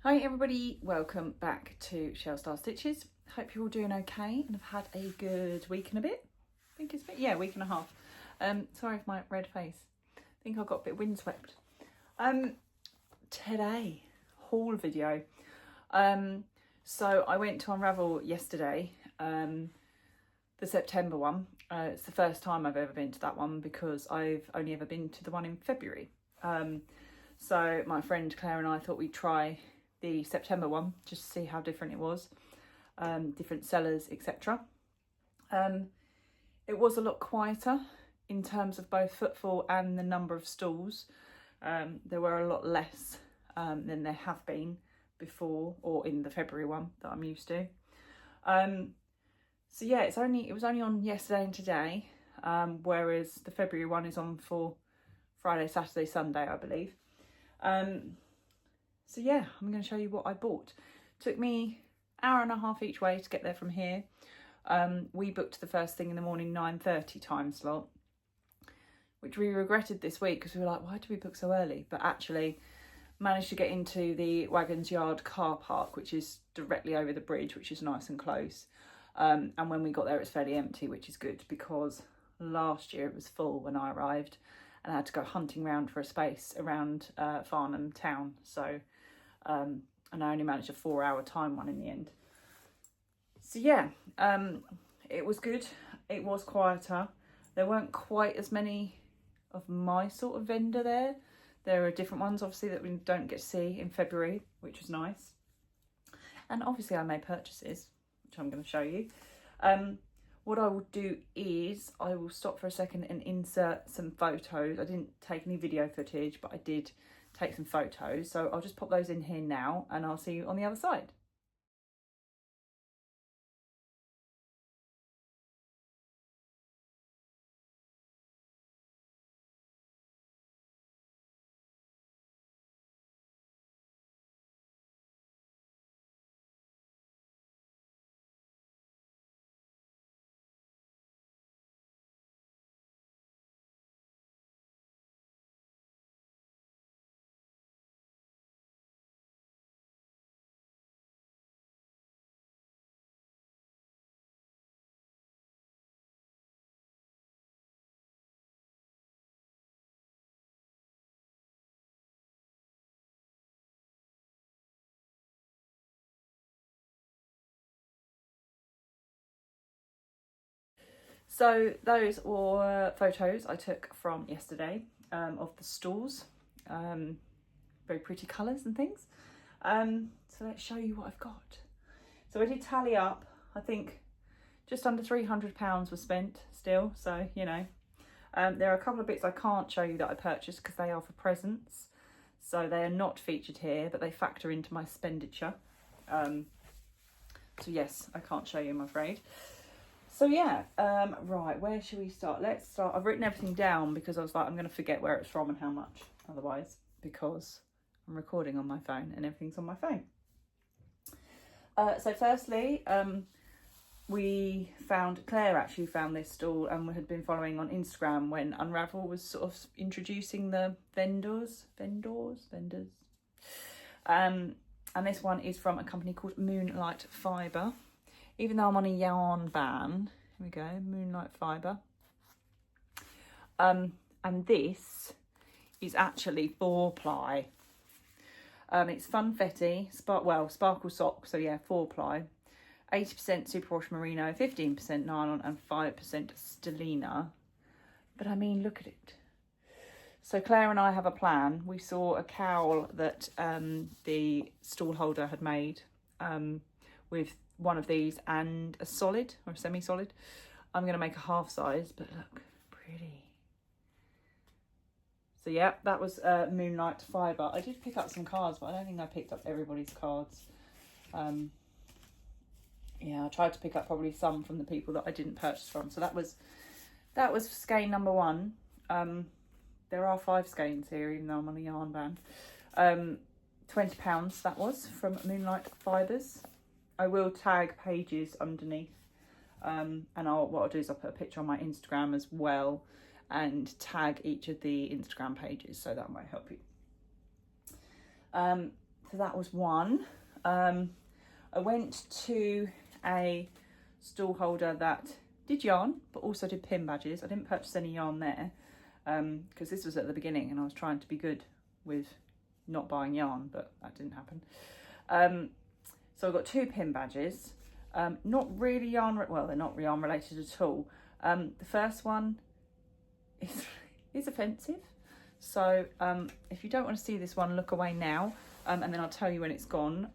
Hi everybody, welcome back to Shell Star Stitches. Hope you're all doing okay and have had a good week and a bit. I think it's been, yeah, week and a half. Sorry for my red face. I think I got a bit windswept. Today, haul video. So I went to Unravel yesterday, the September one. It's the first time I've ever been to that one because I've only ever been to the one in February. So my friend Claire and I thought we'd try the September one just to see how different it was, different sellers, etc. It was a lot quieter in terms of both footfall and the number of stalls. There were a lot less than there have been before or in the February one that I'm used to. So yeah, it was only on yesterday and today, whereas the February one is on for Friday, Saturday, Sunday, I believe. So yeah, I'm going to show you what I bought. Took me an hour and a half each way to get there from here. We booked the first thing in the morning 9:30 time slot, which we regretted this week because we were like, why did we book so early? But actually managed to get into the Wagons Yard car park, which is directly over the bridge, which is nice and close. And when we got there, it's fairly empty, which is good because last year it was full when I arrived and I had to go hunting around for a space around Farnham town. So, and I only managed a 4-hour time one in the end. So yeah, it was good. It was quieter. There weren't quite as many of my sort of vendor there. There are different ones, obviously, that we don't get to see in February, which was nice. And obviously I made purchases, which I'm going to show you. What I will do is I will stop for a second and insert some photos. I didn't take any video footage, but I did take some photos. So I'll just pop those in here now and I'll see you on the other side. So those were photos I took from yesterday of the stalls. Very pretty colours and things. So let's show you what I've got. So I did tally up, I think just under £300 was spent still. So, you know, there are a couple of bits I can't show you that I purchased because they are for presents. So they are not featured here, but they factor into my expenditure. So yes, I can't show you, I'm afraid. So yeah, right, where should we start? Let's start. I've written everything down because I was like, I'm going to forget where it's from and how much otherwise, because I'm recording on my phone and everything's on my phone. So firstly, Claire actually found this stall and we had been following on Instagram when Unravel was sort of introducing the vendors. And this one is from a company called Moonlight Fibre. Even though I'm on a yarn ban, here we go, Moonlight Fibre. And this is actually 4-ply. It's funfetti, sparkle sock, so yeah, 4-ply. 80% superwash merino, 15% nylon and 5% stellina. But I mean, look at it. So Claire and I have a plan. We saw a cowl that the stall holder had made with one of these and a solid or a semi-solid. I'm going to make a half size, but look, pretty. So yeah, that was Moonlight Fibre. I did pick up some cards, but I don't think I picked up everybody's cards. Yeah, I tried to pick up probably some from the people that I didn't purchase from. So that was skein number 1. There are 5 skeins here, even though I'm on a yarn band. £20 that was from Moonlight Fibres. I will tag pages underneath, and what I'll do is I'll put a picture on my Instagram as well and tag each of the Instagram pages, so that might help you. So that was one. I went to a stall holder that did yarn, but also did pin badges. I didn't purchase any yarn there because this was at the beginning and I was trying to be good with not buying yarn, but that didn't happen. So I got 2 pin badges. Not really yarn, well, they're not yarn related at all. The first one is offensive. So if you don't want to see this one, look away now. And then I'll tell you when it's gone.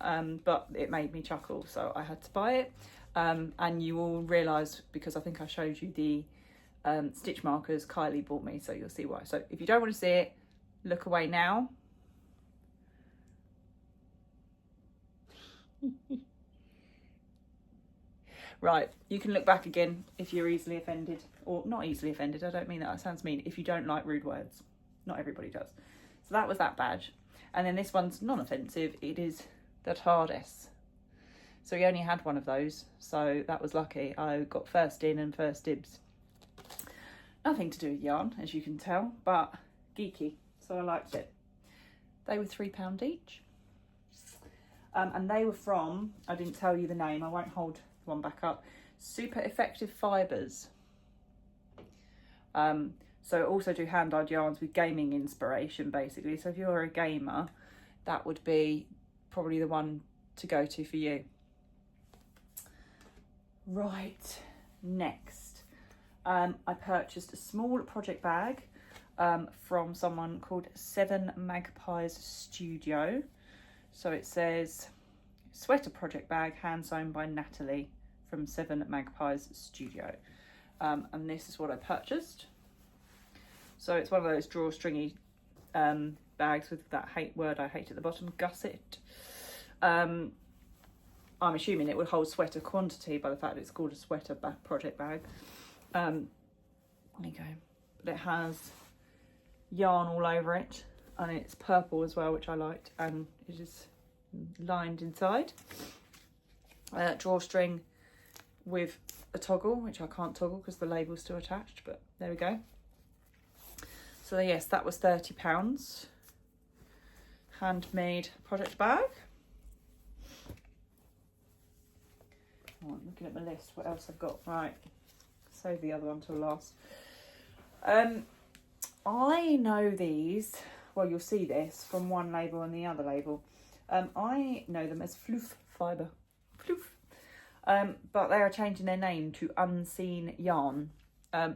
But it made me chuckle, so I had to buy it. And you will realise, because I think I showed you the stitch markers Kylie bought me, so you'll see why. So if you don't want to see it, look away now. Right, you can look back again if you're easily offended, or not easily offended. I don't mean that sounds mean. If you don't like rude words, not everybody does. So that was that badge. And then this one's non-offensive. It is the TARDIS. So we only had one of those, so that was lucky. I got first in and first dibs. Nothing to do with yarn, as you can tell, but geeky, so I liked it. They were £3 each. And they were from, I didn't tell you the name, I won't hold one back up, Super Effective Fibres. So also do hand-dyed yarns with gaming inspiration, basically. So if you're a gamer, that would be probably the one to go to for you. Right, next. I purchased a small project bag from someone called Magpies Studio. So it says, sweater project bag, hand sewn by Natalie from Magpies Studio. And this is what I purchased. So it's one of those drawstringy bags with that word I hate at the bottom, gusset. I'm assuming it would hold sweater quantity by the fact that it's called a sweater project bag. There you go. But it has yarn all over it, and it's purple as well, which I liked, and it is lined inside. Drawstring with a toggle, which I can't toggle because the label's still attached, but there we go. So yes, that was £30. Handmade project bag. Oh, I'm looking at my list, what else I've got. Right, save the other one till last. I know these, well, you'll see this from one label and the other label. I know them as Floof Fibre. Floof. But they are changing their name to Unseen Yarn.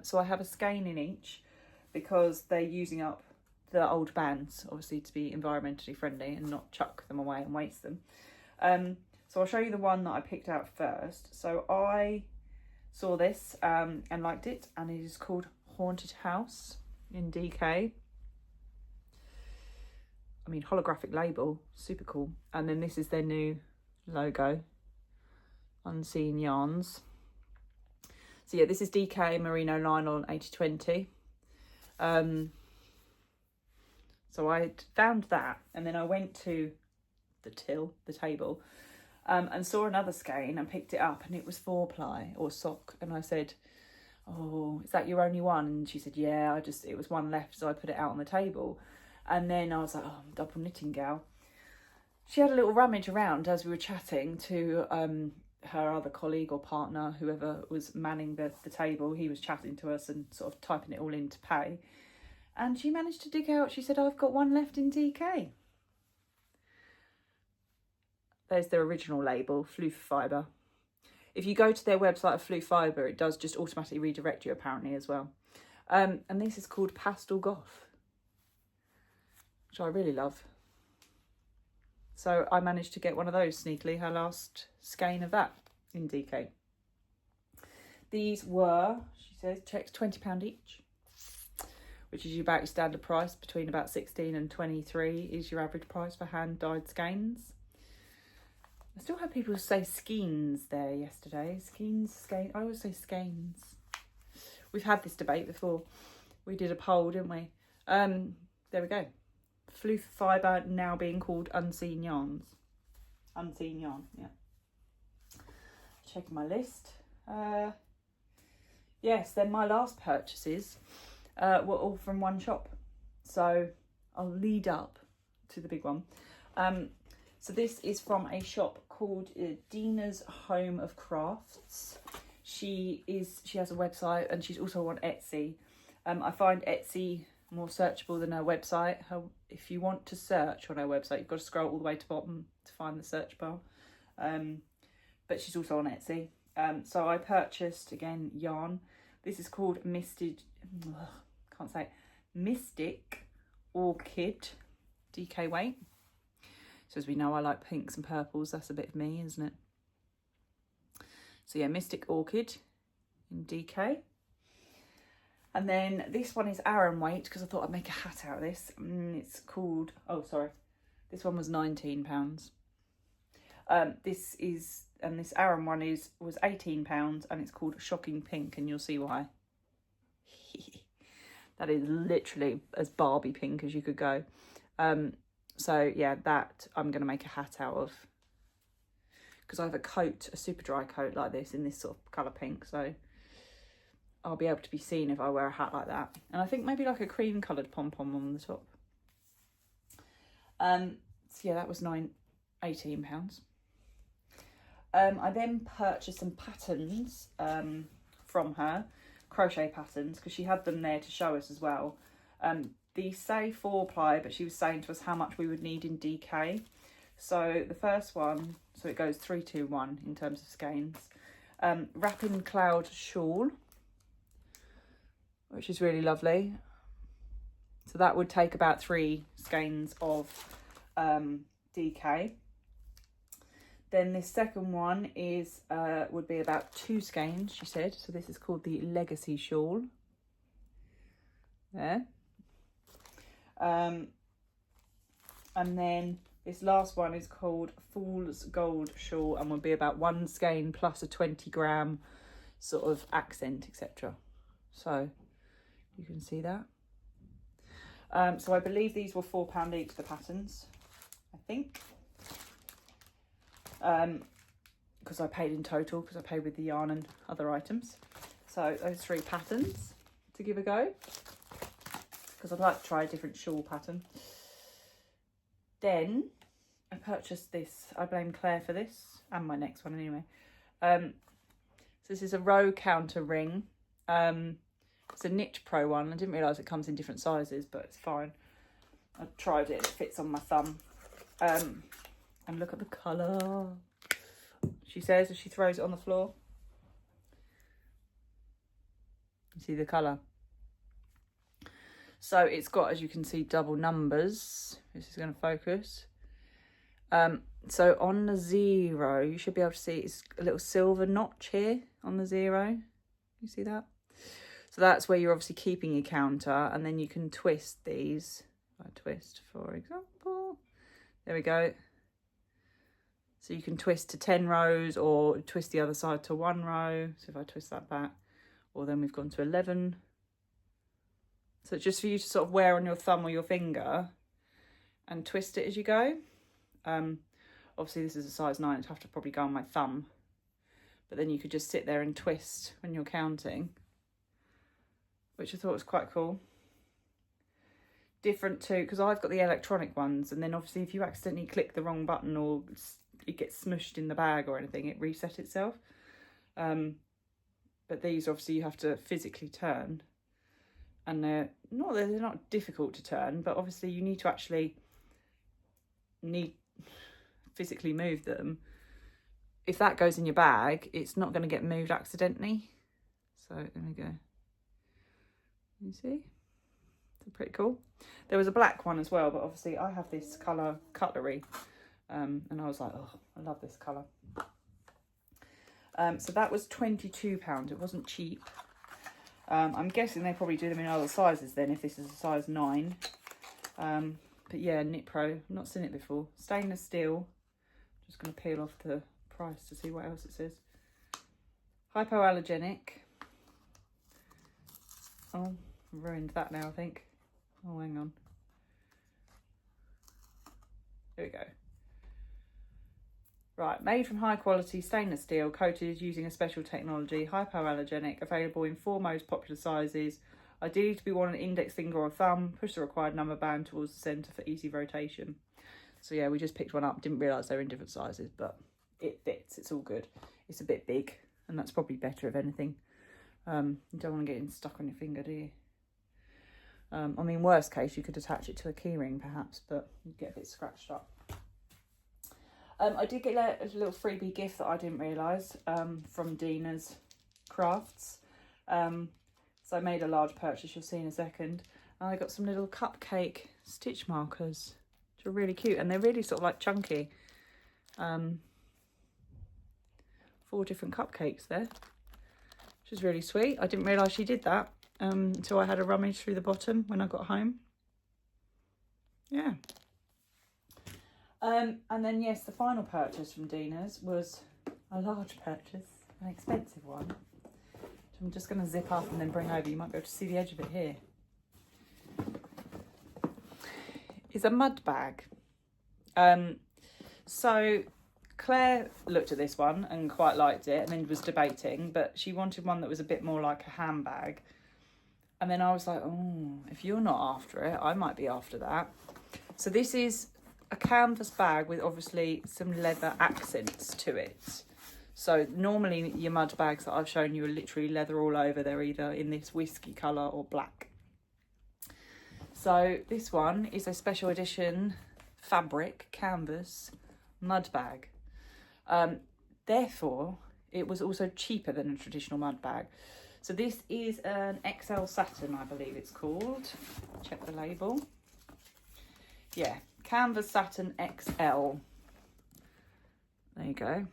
So I have a skein in each because they're using up the old bands, obviously, to be environmentally friendly and not chuck them away and waste them. So I'll show you the one that I picked out first. So I saw this and liked it, and it is called Haunted House in DK. I mean, holographic label, super cool. And then this is their new logo, Unseen Yarns. So yeah, this is DK Merino Nylon 80/20. So I found that, and then I went to the table, and saw another skein and picked it up, and it was 4-ply or sock, and I said, oh, is that your only one? And she said, yeah, it was one left, so I put it out on the table. And then I was like, oh, I'm a double knitting gal. She had a little rummage around as we were chatting to her other colleague or partner, whoever was manning the table. He was chatting to us and sort of typing it all in to pay. And she managed to dig out, she said, I've got one left in DK. There's their original label, Floof Fibre. If you go to their website of Floof Fibre, it does just automatically redirect you apparently as well. And this is called Pastel Goth, which I really love. So I managed to get one of those sneakily, her last skein of that in DK. These were, she says, checked £20 each, which is about your standard price. Between about 16 and 23 is your average price for hand-dyed skeins. I still had people say skeins there yesterday. Skeins, skein. I always say skeins. We've had this debate before. We did a poll, didn't we? There we go. Floof Fibre now being called Unseen Yarns. Unseen Yarn, yeah. Checking my list. Yes, then my last purchases were all from one shop. So I'll lead up to the big one. So this is from a shop called Dina's Home of Crafts. She has a website and she's also on Etsy. I find Etsy more searchable than her website. If you want to search on her website, you've got to scroll all the way to the bottom to find the search bar. But she's also on Etsy. So I purchased, again, yarn. This is called Mystic Orchid DK weight. So as we know, I like pinks and purples. That's a bit of me, isn't it? So yeah, Mystic Orchid in DK. And then this one is Aran weight because I thought I'd make a hat out of this. It's called, oh sorry, this one was £19. This Aran one was £18 and it's called Shocking Pink, and you'll see why. That is literally as Barbie pink as you could go. So yeah, that I'm going to make a hat out of, because I have a super dry coat like this in this sort of colour pink, so I'll be able to be seen if I wear a hat like that. And I think maybe like a cream coloured pom-pom on the top. So yeah, that was £18. I then purchased some patterns from her, crochet patterns, because she had them there to show us as well. These say 4-ply, but she was saying to us how much we would need in DK. So the first one, so it goes 3, 2, 1 in terms of skeins. Wrapping Cloud Shawl, which is really lovely. So that would take about 3 skeins of DK. Then this second one is would be about 2 skeins, she said. So this is called the Legacy Shawl. There. And then this last one is called Fool's Gold Shawl and would be about 1 skein plus a 20-gram sort of accent, etc. So you can see that. So I believe these were £4 each, the patterns, I think. Because I paid in total, because I paid with the yarn and other items. So those 3 patterns to give a go, because I'd like to try a different shawl pattern. Then I purchased this. I blame Claire for this, and my next one anyway. So this is a row counter ring. It's a Knit Pro one. I didn't realise it comes in different sizes, but it's fine. I tried it, it fits on my thumb. And look at the colour, she says as she throws it on the floor. You see the colour? So it's got, as you can see, double numbers. This is going to focus. So on the 0, you should be able to see it's a little silver notch here on the 0. You see that? So that's where you're obviously keeping your counter, and then you can twist these. If I twist, for example, there we go. So you can twist to 10 rows or twist the other side to 1 row. So if I twist that back, or then we've gone to 11. So it's just for you to sort of wear on your thumb or your finger and twist it as you go. Obviously this is a size 9, it'd have to probably go on my thumb. But then you could just sit there and twist when you're counting, which I thought was quite cool. Different to, because I've got the electronic ones, and then obviously if you accidentally click the wrong button or it gets smushed in the bag or anything, it resets itself. But these obviously you have to physically turn, and they're not difficult to turn, but obviously you need to actually physically move them. If that goes in your bag, it's not going to get moved accidentally. So there we go. You see? It's pretty cool. There was a black one as well, but obviously I have this colour cutlery, and I was like, oh, I love this colour. So that was £22. It wasn't cheap. I'm guessing they probably do them in other sizes then, if this is a size 9. But yeah, Knit Pro, I've not seen it before. Stainless steel. Just going to peel off the price to see what else it says. Hypoallergenic. Oh, I've ruined that now, I think. Oh, hang on. There we go. Right, made from high quality stainless steel, coated using a special technology, hypoallergenic, available in 4 most popular sizes, ideally to be worn on an index finger or thumb. Push the required number band towards the centre for easy rotation. So yeah, we just picked one up. Didn't realise they were in different sizes, but it fits. It's all good. It's a bit big, and that's probably better if anything. You don't want to get it stuck on your finger, do you? I mean, worst case, you could attach it to a keyring perhaps, but you'd get a bit scratched up. I did get a little freebie gift that I didn't realise from Dina's Crafts. So I made a large purchase, you'll see in a second. And I got some little cupcake stitch markers, which are really cute, and they're really sort of like chunky. 4 different cupcakes there, which is really sweet. I didn't realise she did that until I had a rummage through the bottom when I got home. Yeah. And then yes, the final purchase from Dina's was a large purchase, an expensive one. Which I'm just going to zip up and then bring over. You might be able to see the edge of it here. It's a mud bag. So Claire looked at this one and quite liked it, and then was debating, but she wanted one that was a bit more like a handbag. And then I was like, oh, if you're not after it, I might be after that. So this is a canvas bag with obviously some leather accents to it. So normally your mud bags that I've shown you are literally leather all over. They're either in this whiskey colour or black. So this one is a special edition fabric canvas mud bag. Therefore, it was also cheaper than a traditional mud bag. So this is an XL Satin, I believe it's called. Check the label. Yeah, Canvas Satin XL. There you go.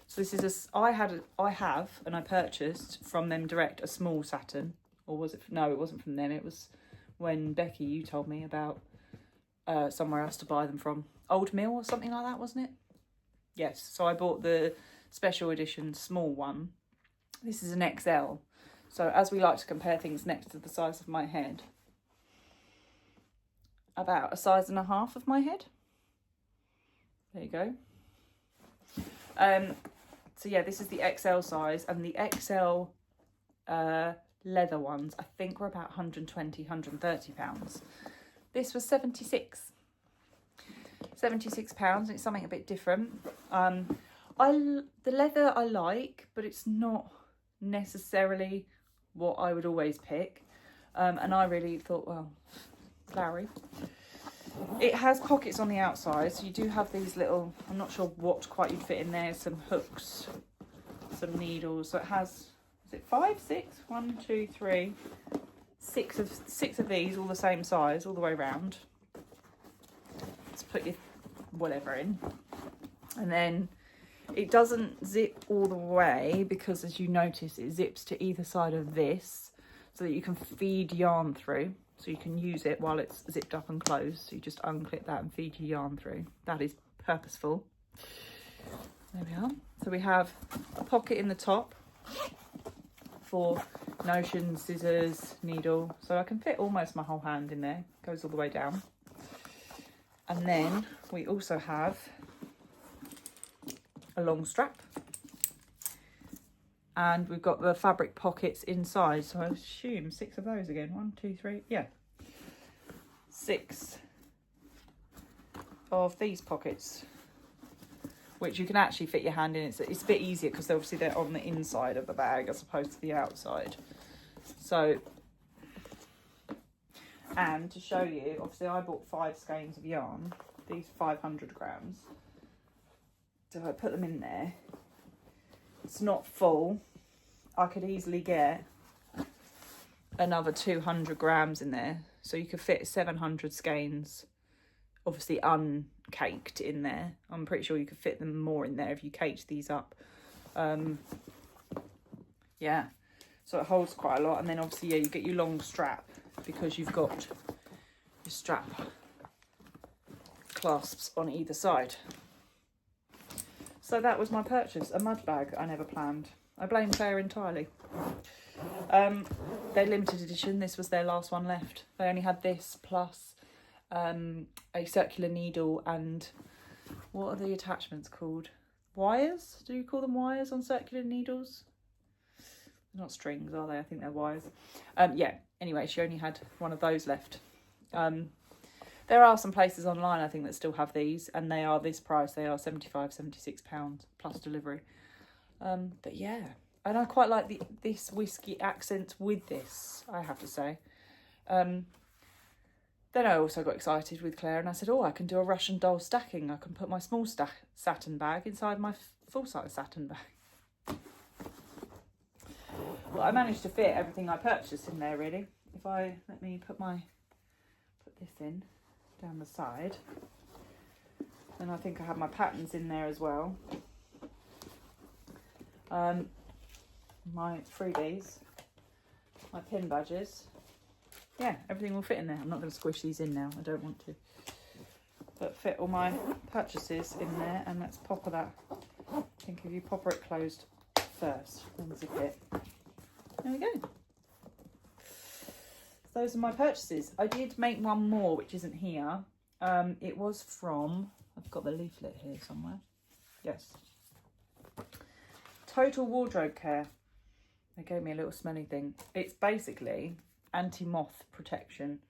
So this is I have and I purchased from them direct a small satin, or was it? No, it wasn't from them. It was when Becky, you told me about somewhere else to buy them from. Old Mill or something like that, wasn't it? Yes. So I bought the special edition small one. This is an XL. So as we like to compare things next to the size of my head, about a size and a half of my head. There you go. So yeah, this is the XL size, and the XL leather ones I think were about 120, 130 pounds. This was 76 pounds. It's something a bit different. The leather I like, but it's not necessarily what I would always pick. And I really thought, well, flowery. It has pockets on the outside, so you do have these little, I'm not sure what quite you'd fit in there, some hooks, some needles. So it has, is it 5, 6? 1, 2, 3, 6 of these, all the same size, all the way around. Let's put your whatever in. And then it doesn't zip all the way, because as you notice, it zips to either side of this so that you can feed yarn through. So you can use it while it's zipped up and closed. So you just unclip that and feed your yarn through. That is purposeful. There we are. So we have a pocket in the top for notion, scissors, needle. So I can fit almost my whole hand in there. Goes all the way down. And then we also have a long strap. And we've got the fabric pockets inside, so I assume 6 of those again. 1, 2, 3, yeah. 6 of these pockets, which you can actually fit your hand in. It's a bit easier because obviously they're on the inside of the bag as opposed to the outside. So, and to show you, obviously I bought 5 skeins of yarn, these 500 grams. So I put them in there. It's not full. I could easily get another 200 grams in there. So you could fit 700 skeins, obviously uncaked in there. I'm pretty sure you could fit them more in there if you caked these up. Yeah, so it holds quite a lot. And then obviously, yeah, you get your long strap because you've got your strap clasps on either side. So that was my purchase, a mud bag I never planned. I blame Claire entirely. They're limited edition. This was their last one left. They only had this plus a circular needle and what are the attachments called? Wires? Do you call them wires on circular needles? They're not strings, are they? I think they're wires. Yeah, anyway, she only had one of those left. There are some places online, I think, that still have these, and they are this price. They are £76 plus delivery. But yeah, and I quite like this whiskey accent with this, I have to say. Then I also got excited with Claire, and I said, oh, I can do a Russian doll stacking. I can put my small satin bag inside my full-size satin bag. Well, I managed to fit everything I purchased in there, really. If I, let me put this in down the side. And I think I have my patterns in there as well. My freebies, my pin badges. Yeah, everything will fit in there. I'm not going to squish these in now. I don't want to. But fit all my purchases in there, and let's popper that. I think if you popper it closed first, then zip it. There we go. Those are my purchases. I did make one more, which isn't here. It was from, I've got the leaflet here somewhere. Yes. Total Wardrobe Care. They gave me a little smelly thing. It's basically anti-moth protection.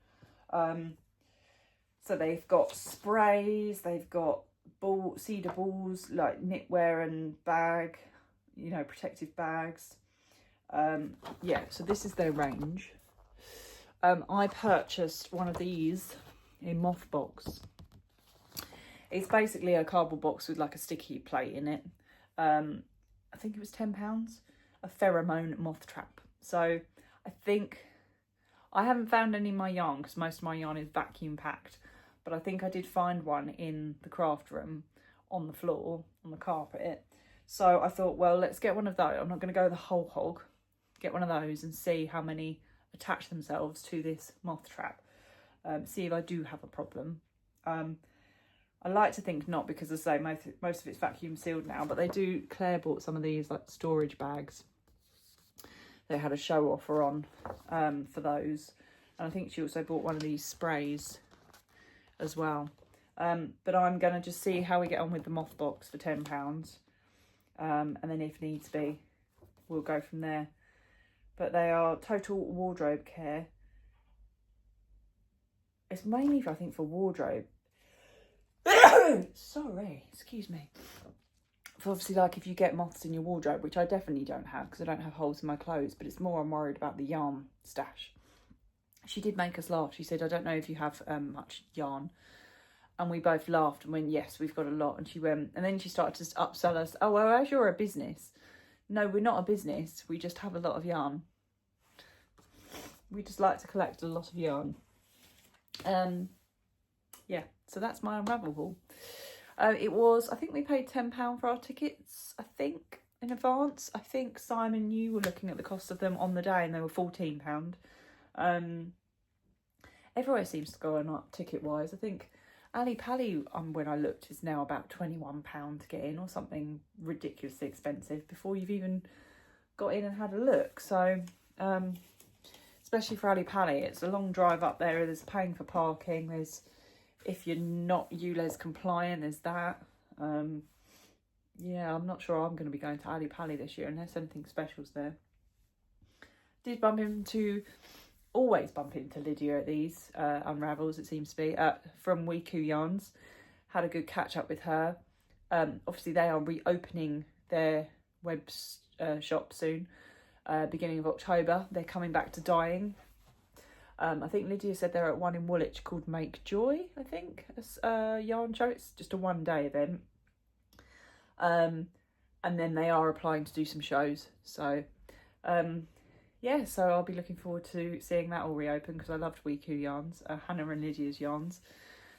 So they've got sprays, they've got cedar balls, like knitwear and bag, you know, protective bags. Yeah, so this is their range. I purchased one of these in Moth box. It's basically a cardboard box with like a sticky plate in it. I think it was £10. A pheromone moth trap. So I think I haven't found any of my yarn because most of my yarn is vacuum packed, but I think I did find one in the craft room on the floor, on the carpet. So I thought, well, let's get one of those. I'm not going to go the whole hog. Get one of those and see how many attach themselves to this moth trap. See if I do have a problem. I like to think not, because as I say, most of it's vacuum sealed now, but they do, Claire bought some of these like storage bags. They had a show offer on for those. And I think she also bought one of these sprays as well. But I'm going to just see how we get on with the moth box for £10. And then if needs be, we'll go from there. But they are Total Wardrobe Care. It's mainly, I think, for wardrobe. Sorry, excuse me. For obviously, like if you get moths in your wardrobe, which I definitely don't have because I don't have holes in my clothes, but it's more I'm worried about the yarn stash. She did make us laugh. She said, I don't know if you have much yarn. And we both laughed and went, yes, we've got a lot. And she went, and then she started to upsell us. Oh, well, as you're a business. No, we're not a business. We just have a lot of yarn. We just like to collect a lot of yarn. Yeah, so that's my Unravel haul. It was, I think we paid £10 for our tickets, I think, in advance. I think Simon, you were looking at the cost of them on the day and they were £14. Everywhere seems to go up ticket-wise. I think Ali Pally, when I looked, is now about £21 to get in or something ridiculously expensive before you've even got in and had a look. So, especially for Ali Pally, it's a long drive up there. There's paying for parking. There's, if you're not ULEZ compliant, there's that. Yeah, I'm not sure I'm going to be going to Ali Pally this year unless anything special's there. Did always bump into Lydia at these Unravels, it seems to be, from Wiku Yarns. Had a good catch up with her. Obviously, they are reopening their web shop soon, beginning of October. They're coming back to dyeing. I think Lydia said they're at one in Woolwich called Make Joy, I think, a yarn show. It's just a one-day event. And then they are applying to do some shows. So, yeah, so I'll be looking forward to seeing that all reopen because I loved Wiku Yarns, Hannah and Lydia's yarns.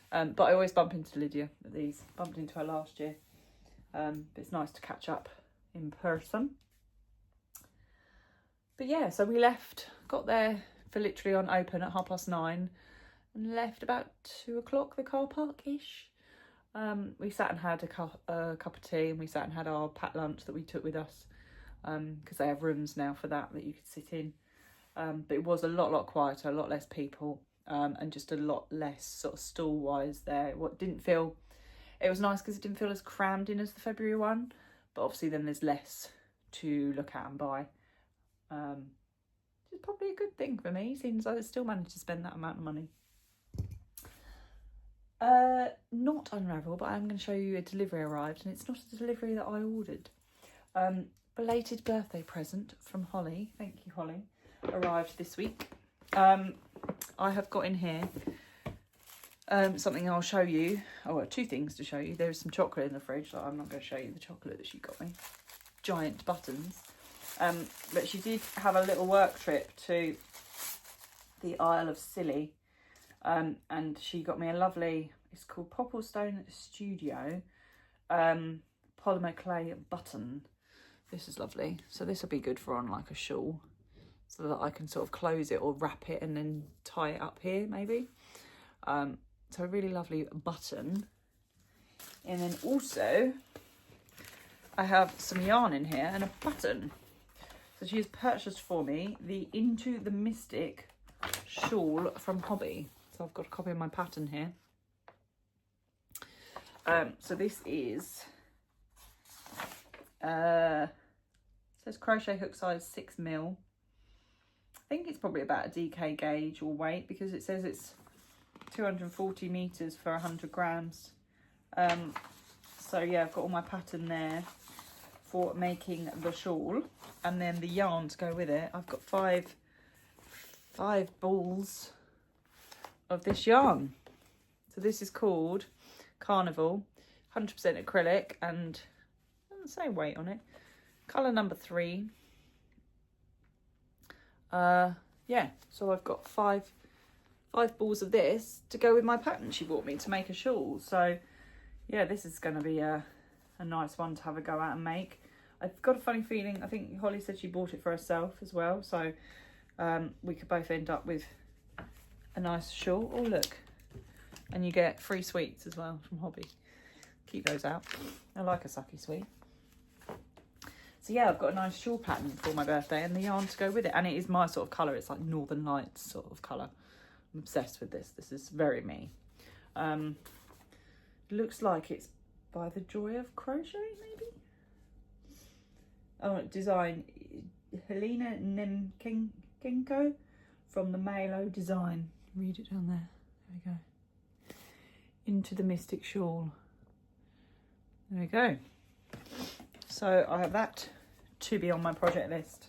But I always bump into Lydia at these. Bumped into her last year. But it's nice to catch up in person. But yeah, so we got there for literally on open at 9:30 and left about 2 o'clock, the car park-ish. We sat and had a cup of tea and we sat and had our packed lunch that we took with us because they have rooms now for that you could sit in. But it was a lot quieter, a lot less people and just a lot less sort of stall-wise there. It was nice because it didn't feel as crammed in as the February one, but obviously then there's less to look at and buy. It's probably a good thing for me, since I still managed to spend that amount of money. Not Unravel, but I'm going to show you a delivery arrived, and it's not a delivery that I ordered. Belated birthday present from Holly. Thank you, Holly. Arrived this week. I have got in here something I'll show you. Oh, well, two things to show you. There's some chocolate in the fridge. So I'm not going to show you the chocolate that she got me. Giant buttons. But she did have a little work trip to the Isle of Scilly. And she got me a lovely, it's called Popplestone Studio polymer clay button. This is lovely. So this will be good for on like a shawl, so that I can sort of close it or wrap it and then tie it up here maybe. So a really lovely button. And then also I have some yarn in here and a button. So she has purchased for me the Into the Mystic shawl from Hobby. So I've got a copy of my pattern here. So this is, says crochet hook size 6mm. I think it's probably about a DK gauge or weight, because it says it's 240 meters for 100 grams. So yeah, I've got all my pattern there for making the shawl, and then the yarn to go with it. I've got five balls of this yarn. So this is called Carnival, 100% acrylic, and doesn't say weight on it. Colour number 3. Yeah, so I've got five balls of this to go with my pattern she bought me to make a shawl. So yeah, this is going to be a nice one to have a go at and make. I've got a funny feeling, I think Holly said she bought it for herself as well, so we could both end up with a nice shawl. Oh look, and you get free sweets as well from Hobby. Keep those out. I like a sucky sweet. So yeah, I've got a nice shawl pattern for my birthday and the yarn to go with it. And it is my sort of colour. It's like Northern Lights sort of colour. I'm obsessed with this. This is very me. Looks like it's by The Joy of Crochet, maybe? Oh, design Helena Nemchenko from the Malo Design. Read it down there. There we go. Into the Mystic Shawl. There we go. So I have that to be on my project list.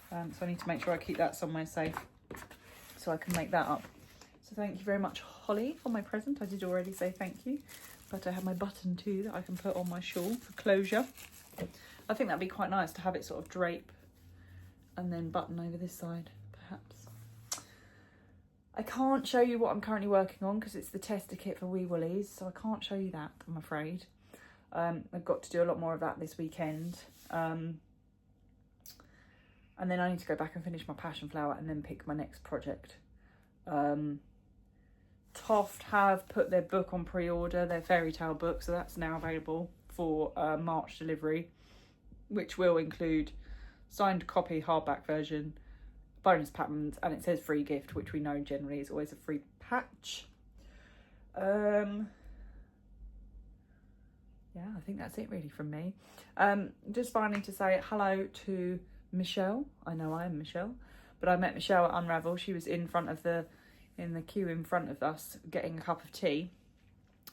So I need to make sure I keep that somewhere safe so I can make that up. So thank you very much, Holly, for my present. I did already say thank you, but I have my button too that I can put on my shawl for closure. I think that'd be quite nice to have it sort of drape and then button over this side, perhaps. I can't show you what I'm currently working on because it's the tester kit for Wee Woolies, so I can't show you that, I'm afraid. I've got to do a lot more of that this weekend. And then I need to go back and finish my passion flower and then pick my next project. Toft have put their book on pre-order, their fairy tale book, so that's now available for March delivery, which will include signed copy, hardback version, bonus patterns, and it says free gift, which we know generally is always a free patch. Yeah, I think that's it really from me. Just finally to say hello to Michelle. I know I am Michelle, but I met Michelle at Unravel. She was in the queue in front of us getting a cup of tea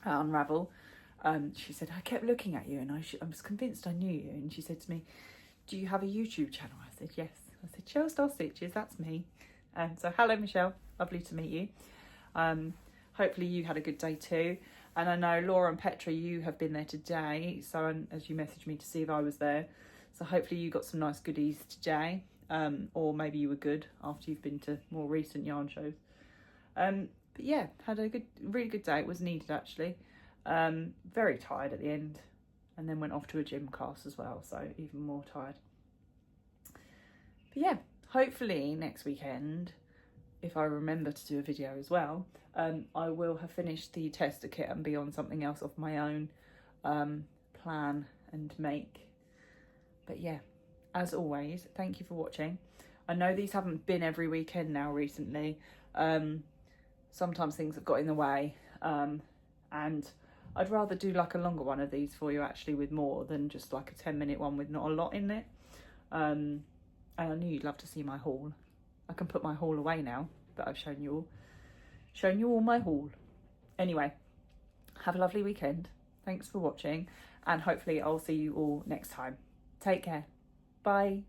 at Unravel. She said, I kept looking at you and I was convinced I knew you. And she said to me, do you have a YouTube channel? I said, yes. I said, Shell Star Stitches, that's me. So hello, Michelle. Lovely to meet you. Hopefully you had a good day too. And I know Laura and Petra, you have been there today. So as you messaged me to see if I was there. So hopefully you got some nice goodies today. Or maybe you were good after you've been to more recent yarn shows. But yeah, had a really good day. It was needed actually. Very tired at the end. And then went off to a gym class as well. So even more tired. But yeah, hopefully next weekend, if I remember to do a video as well, I will have finished the tester kit and be on something else of my own plan and make. But yeah, as always, thank you for watching. I know these haven't been every weekend now recently. Sometimes things have got in the way, and I'd rather do like a longer one of these for you actually with more than just like a 10-minute one with not a lot in it. And I knew you'd love to see my haul. I can put my haul away now that I've shown you all my haul. Anyway, have a lovely weekend. Thanks for watching, and hopefully I'll see you all next time. Take care. Bye.